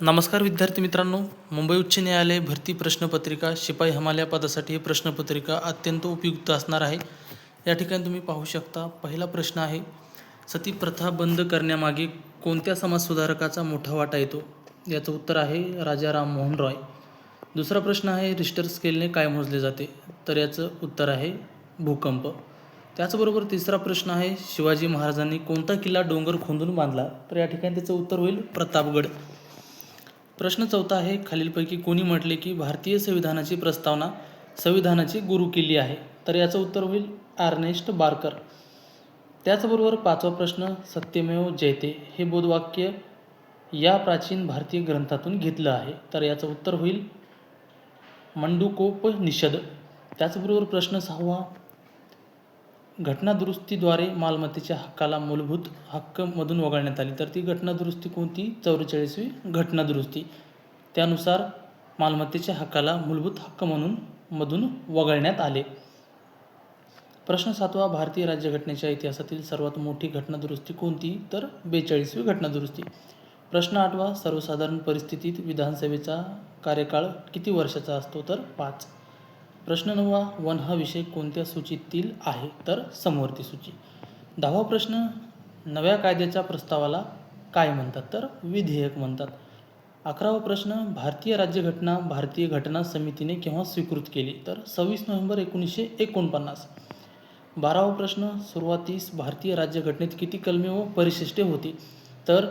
नमस्कार विद्यार्थी मित्रांनो, मुंबई उच्च न्यायालय भरती प्रश्नपत्रिका शिपाई हमाल या पदासाठी ही प्रश्नपत्रिका अत्यंत उपयुक्त असणार आहे. या ठिकाणी तुम्ही पाहू शकता, पहिला प्रश्न आहे, सती प्रथा बंद करण्यामागे कोणत्या समाजसुधारकाचा मोठा वाटा येतो? याचं उत्तर आहे राजा राममोहन रॉय. दुसरा प्रश्न आहे, रिश्टर स्केलने काय मोजले जाते? तर याचं उत्तर आहे भूकंप. त्याचबरोबर तिसरा प्रश्न आहे, शिवाजी महाराजांनी कोणता किल्ला डोंगर खोदून बांधला? तर या ठिकाणी त्याचं उत्तर होईल प्रतापगड. प्रश्न चौथा आहे, खालीलपैकी कोणी म्हटले की भारतीय संविधानाची प्रस्तावना संविधानाची गुरुकिल्ली आहे? तर याचं उत्तर होईल अर्नेस्ट बार्कर. त्याचबरोबर पाचवा प्रश्न, सत्यमेव जयते हे बोधवाक्य या प्राचीन भारतीय ग्रंथातून घेतलं आहे? तर याचं उत्तर होईल मंडूकोपनिषद. त्याचबरोबर प्रश्न सहावा, घटनादुरुस्तीद्वारे मालमत्तेच्या हक्काला मूलभूत हक्क मधून वगळण्यात आली? तर ती घटनादुरुस्ती कोणती? 44वी घटनादुरुस्ती. त्यानुसार मालमत्तेच्या हक्काला मूलभूत हक्क मधून वगळण्यात आले. प्रश्न सातवा, भारतीय राज्यघटनेच्या इतिहासातील सर्वात मोठी घटनादुरुस्ती कोणती? तर 42वी घटनादुरुस्ती. प्रश्न आठवा, सर्वसाधारण परिस्थितीत विधानसभेचा कार्यकाळ किती वर्षाचा असतो? तर 5. प्रश्न नववा, वन हा विषय कोणत्या सूचीतील आहे? तर समवर्ती सूची. 10वा प्रश्न, नव्या कायद्याच्या प्रस्तावाला काय म्हणतात? तर विधेयक म्हणतात. 11वा प्रश्न, भारतीय राज्यघटना भारतीय घटना समितीने केव्हा स्वीकृत केली? तर 26 नोव्हेंबर 1949. 12वा प्रश्न, सुरुवातीस भारतीय राज्यघटनेत किती कलमे व परिशिष्टे होती? तर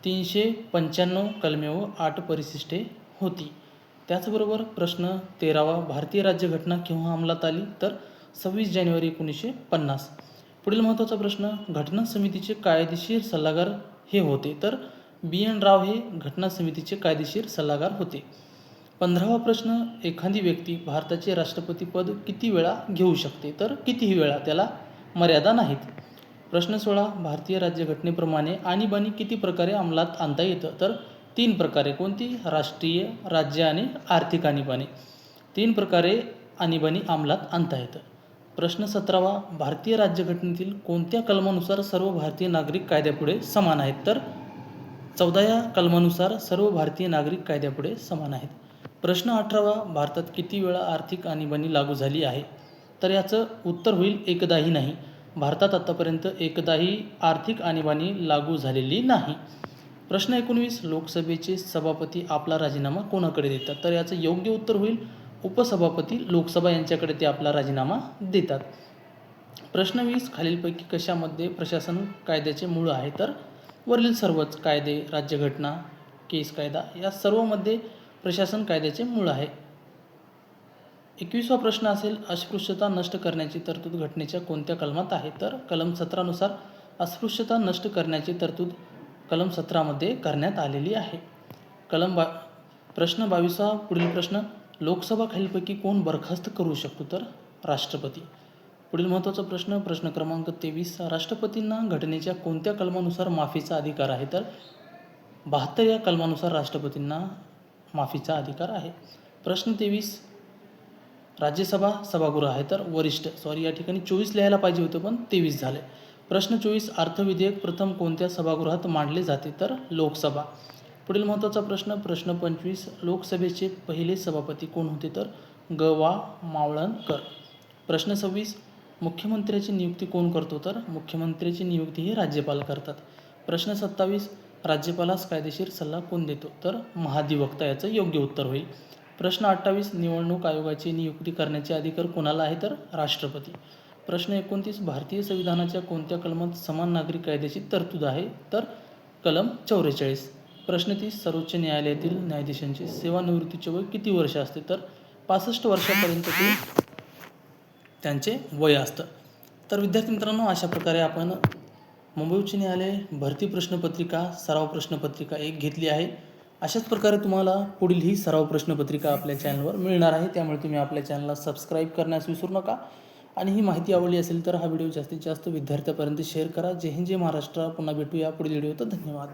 395 कलमे व 8 परिशिष्टे होती. त्याचबरोबर प्रश्न 13वा, भारतीय राज्यघटना केव्हा अंमलात आली? तर 26 जानेवारी 1950. पुढील महत्त्वाचा प्रश्न, घटना समितीचे कायदेशीर सल्लागार हे होते? तर BN राव हे घटना समितीचे कायदेशीर सल्लागार होते. 15वा प्रश्न, एखादी व्यक्ती भारताचे राष्ट्रपती पद किती वेळा घेऊ शकते? तर कितीही वेळा, त्याला मर्यादा नाहीत. प्रश्न 16, भारतीय राज्यघटनेप्रमाणे आणीबाणी किती प्रकारे अंमलात आणता येतं? तर 3 प्रकारे. कोणती? राष्ट्रीय, राज्य आणि आर्थिक आणीबाणी. 3 प्रकारे आणीबाणी अंमलात आणता येतं. प्रश्न 17वा, भारतीय राज्यघटनेतील कोणत्या कलमानुसार सर्व भारतीय नागरिक कायद्यापुढे समान आहेत? तर 14 या कलमानुसार सर्व भारतीय नागरिक कायद्यापुढे समान आहेत. प्रश्न 18वा, भारतात किती वेळा आर्थिक आणीबाणी लागू झाली आहे? तर याचं उत्तर होईल एकदाही नाही. भारतात आतापर्यंत एकदाही आर्थिक आणीबाणी लागू झालेली नाही. प्रश्न 19, लोकसभेचे सभापती आपला राजीनामा कोणाकडे देतात? तर याचं योग्य उत्तर होईल उपसभापती लोकसभा यांच्याकडे ते आपला राजीनामा देतात. प्रश्न 20, खालीलपैकी कशामध्ये प्रशासन कायद्याचे मूळ आहे? तर वरील सर्वच कायदे, राज्यघटना, केस कायदा या सर्वमध्ये प्रशासन कायद्याचे मूळ आहे. 21वा प्रश्न असेल, अस्पृश्यता नष्ट करण्याची तरतूद घटनेच्या कोणत्या कलमात आहे? तर कलम 17 नुसार अस्पृश्यता नष्ट करण्याची तरतूद कलम 17 मध्ये करण्यात आलेली आहे. प्रश्न 22वा, पुढील प्रश्न, लोकसभा खालीलपैकी कोण बरखास्त करू शकतो? तर राष्ट्रपती. पुढील महत्त्वाचा प्रश्न, प्रश्न क्रमांक 23, राष्ट्रपतींना घटनेच्या कोणत्या कलमानुसार माफीचा अधिकार आहे? तर 72 या कलमानुसार राष्ट्रपतींना माफीचा अधिकार आहे. प्रश्न 23, राज्यसभा सभागृह आहे? तर वरिष्ठ. या ठिकाणी 24 लिहायला पाहिजे होतं पण 23 झाले. प्रश्न 24, अर्थविधेयक प्रथम कोणत्या सभागृहात मांडले जाते? तर लोकसभा. पुढील महत्त्वाचा प्रश्न, प्रश्न 25, लोकसभेचे पहिले सभापती कोण होते? तर ग.वा. मावळणकर. प्रश्न 26, मुख्यमंत्र्याची नियुक्ती कोण करतो? तर मुख्यमंत्र्याची नियुक्ती हे राज्यपाल करतात. प्रश्न 27, राज्यपालास कायदेशीर सल्ला कोण देतो? तर महाधिवक्ता. याचं योग्य उत्तर होईल. प्रश्न 28, निवडणूक आयोगाची नियुक्ती करण्याचे अधिकार कोणाला आहे? तर राष्ट्रपती. प्रश्न 29, भारतीय संविधानाच्या कोणत्या कलमात समान नागरिक कायद्याची तरतूद आहे? तर कलम 44. प्रश्न 30, सर्वोच्च न्यायालयातील न्यायाधीशांचे सेवानिवृत्तीचे वय किती वर्ष असते? तर 65 वर्षापर्यंत ते त्यांचे वय असतं. तर विद्यार्थी मित्रांनो, अशा प्रकारे आपण मुंबई उच्च न्यायालय भरती प्रश्नपत्रिका सराव प्रश्नपत्रिका 1 घेतली आहे. अशाच प्रकारे तुम्हाला पुढील ही सराव प्रश्नपत्रिका आपल्या चॅनलवर मिळणार आहे. त्यामुळे तुम्ही आपल्या चॅनलला सबस्क्राईब करण्यास विसरू नका. आणि ही माहिती आवडली असेल तर हा व्हिडिओ जास्तीत जास्त विद्यार्थ्यांपर्यंत शेअर करा. जय हिंद, जय महाराष्ट्र. पुन्हा भेटूया पुढील व्हिडिओत. धन्यवाद.